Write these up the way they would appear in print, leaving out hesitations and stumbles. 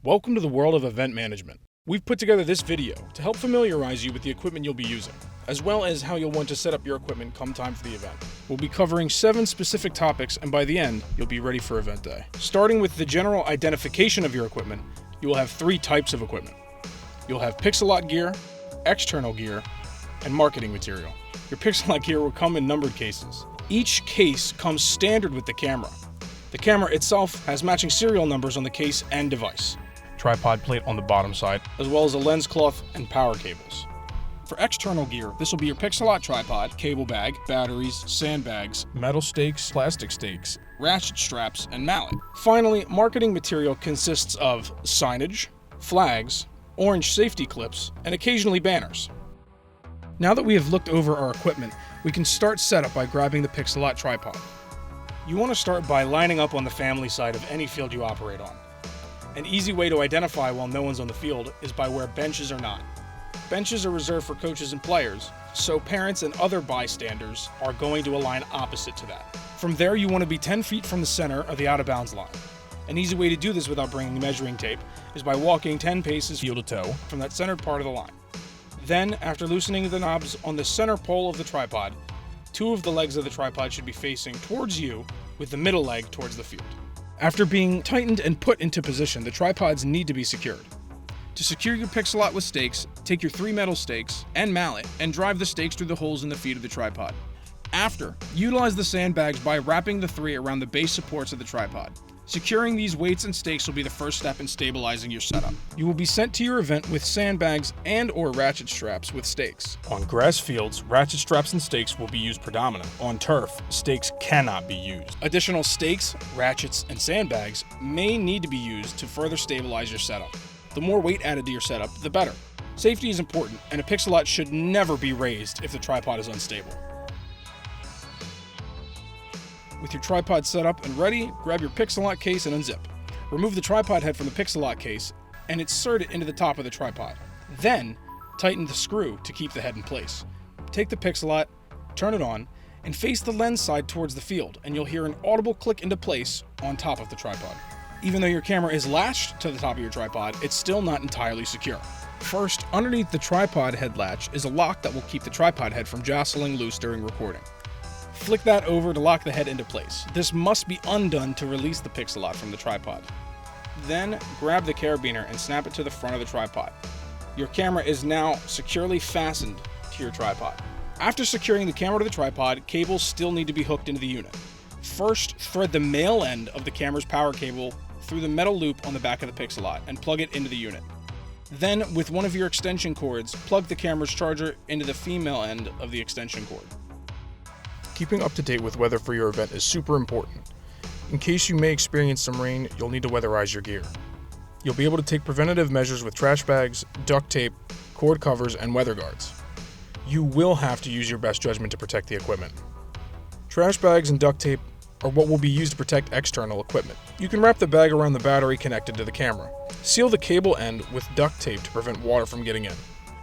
Welcome to the world of event management. We've put together this video to help familiarize you with the equipment you'll be using, as well as how you'll want to set up your equipment come time for the event. We'll be covering 7 specific topics, and by the end, you'll be ready for event day. Starting with the general identification of your equipment, you will have 3 types of equipment. You'll have Pixellot gear, external gear, and marketing material. Your Pixellot gear will come in numbered cases. Each case comes standard with the camera. The camera itself has matching serial numbers on the case and device. Tripod plate on the bottom side, as well as a lens cloth and power cables. For external gear, this will be your Pixellot tripod, cable bag, batteries, sandbags, metal stakes, plastic stakes, ratchet straps, and mallet. Finally, marketing material consists of signage, flags, orange safety clips, and occasionally banners. Now that we have looked over our equipment, we can start setup by grabbing the Pixellot tripod. You want to start by lining up on the family side of any field you operate on. An easy way to identify while no one's on the field is by where benches are not. Benches are reserved for coaches and players, so parents and other bystanders are going to align opposite to that. From there, you want to be 10 feet from the center of the out-of-bounds line. An easy way to do this without bringing measuring tape is by walking 10 paces heel to toe from that centered part of the line. Then, after loosening the knobs on the center pole of the tripod, 2 of the legs of the tripod should be facing towards you, with the middle leg towards the field. After being tightened and put into position, the tripods need to be secured. To secure your Pixellot with stakes, take your 3 metal stakes and mallet and drive the stakes through the holes in the feet of the tripod. After, utilize the sandbags by wrapping the 3 around the base supports of the tripod. Securing these weights and stakes will be the first step in stabilizing your setup. You will be sent to your event with sandbags and/or ratchet straps with stakes. On grass fields, ratchet straps and stakes will be used predominant. On turf, stakes cannot be used. Additional stakes, ratchets, and sandbags may need to be used to further stabilize your setup. The more weight added to your setup, the better. Safety is important, and a Pixellot should never be raised if the tripod is unstable. With your tripod set up and ready, grab your Pixellot case and unzip. Remove the tripod head from the Pixellot case and insert it into the top of the tripod. Then, tighten the screw to keep the head in place. Take the Pixellot, turn it on, and face the lens side towards the field, and you'll hear an audible click into place on top of the tripod. Even though your camera is latched to the top of your tripod, it's still not entirely secure. First, underneath the tripod head latch is a lock that will keep the tripod head from jostling loose during recording. Flick that over to lock the head into place. This must be undone to release the Pixellot from the tripod. Then, grab the carabiner and snap it to the front of the tripod. Your camera is now securely fastened to your tripod. After securing the camera to the tripod, cables still need to be hooked into the unit. First, thread the male end of the camera's power cable through the metal loop on the back of the Pixellot and plug it into the unit. Then, with one of your extension cords, plug the camera's charger into the female end of the extension cord. Keeping up to date with weather for your event is super important. In case you may experience some rain, you'll need to weatherize your gear. You'll be able to take preventative measures with trash bags, duct tape, cord covers, and weather guards. You will have to use your best judgment to protect the equipment. Trash bags and duct tape are what will be used to protect external equipment. You can wrap the bag around the battery connected to the camera. Seal the cable end with duct tape to prevent water from getting in.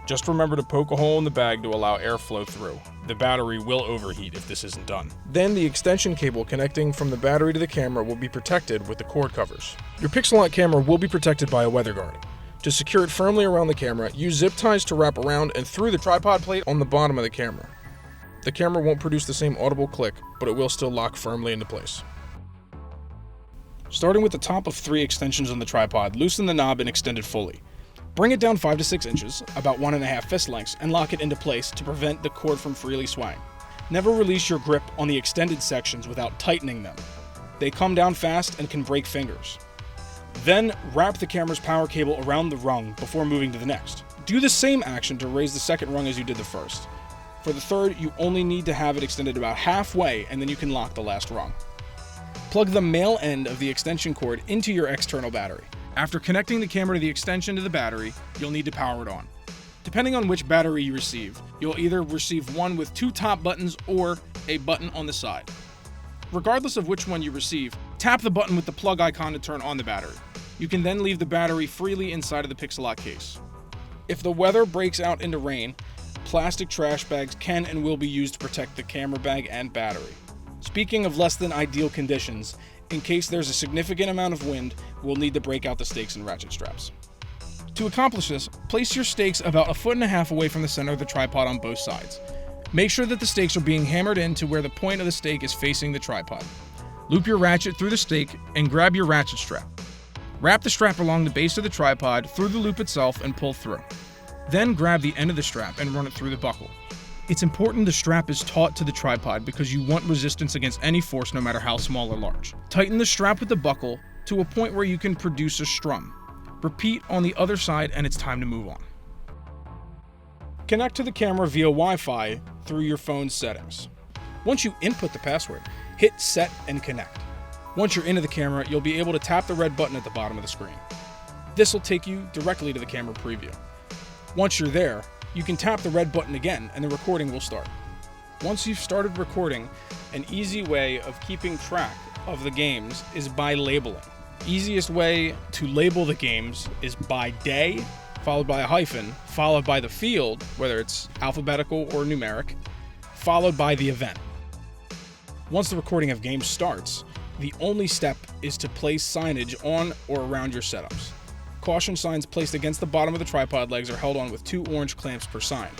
Just remember to poke a hole in the bag to allow airflow through. The battery will overheat if this isn't done. Then the extension cable connecting from the battery to the camera will be protected with the cord covers. Your Pixellot camera will be protected by a weather guard. To secure it firmly around the camera, use zip ties to wrap around and through the tripod plate on the bottom of the camera. The camera won't produce the same audible click, but it will still lock firmly into place. Starting with the top of 3 extensions on the tripod, loosen the knob and extend it fully. Bring it down 5 to 6 inches, about 1.5 fist lengths, and lock it into place to prevent the cord from freely swaying. Never release your grip on the extended sections without tightening them. They come down fast and can break fingers. Then, wrap the camera's power cable around the rung before moving to the next. Do the same action to raise the second rung as you did the first. For the third, you only need to have it extended about halfway, and then you can lock the last rung. Plug the male end of the extension cord into your external battery. After connecting the camera to the extension to the battery, you'll need to power it on. Depending on which battery you receive, you'll either receive one with 2 top buttons or a button on the side. Regardless of which one you receive, tap the button with the plug icon to turn on the battery. You can then leave the battery freely inside of the Pixellot case. If the weather breaks out into rain, plastic trash bags can and will be used to protect the camera bag and battery. Speaking of less than ideal conditions, In case there's a significant amount of wind, we'll need to break out the stakes and ratchet straps. To accomplish this, place your stakes about 1.5 feet away from the center of the tripod on both sides. Make sure that the stakes are being hammered in to where the point of the stake is facing the tripod. Loop your ratchet through the stake and grab your ratchet strap. Wrap the strap along the base of the tripod through the loop itself and pull through. Then grab the end of the strap and run it through the buckle. It's important the strap is taut to the tripod because you want resistance against any force, no matter how small or large. Tighten the strap with the buckle to a point where you can produce a strum. Repeat on the other side and it's time to move on. Connect to the camera via Wi-Fi through your phone's settings. Once you input the password, hit Set and Connect. Once you're into the camera, you'll be able to tap the red button at the bottom of the screen. This will take you directly to the camera preview. Once you're there, you can tap the red button again and the recording will start. Once you've started recording, an easy way of keeping track of the games is by labeling. Easiest way to label the games is by day, followed by a hyphen, followed by the field, whether it's alphabetical or numeric, followed by the event. Once the recording of games starts, the only step is to place signage on or around your setups. Caution signs placed against the bottom of the tripod legs are held on with 2 orange clamps per sign.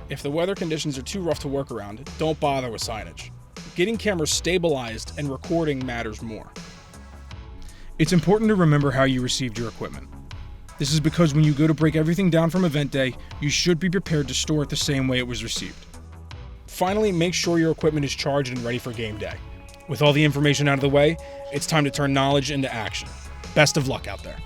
If the weather conditions are too rough to work around, don't bother with signage. Getting cameras stabilized and recording matters more. It's important to remember how you received your equipment. This is because when you go to break everything down from event day, you should be prepared to store it the same way it was received. Finally, make sure your equipment is charged and ready for game day. With all the information out of the way, it's time to turn knowledge into action. Best of luck out there.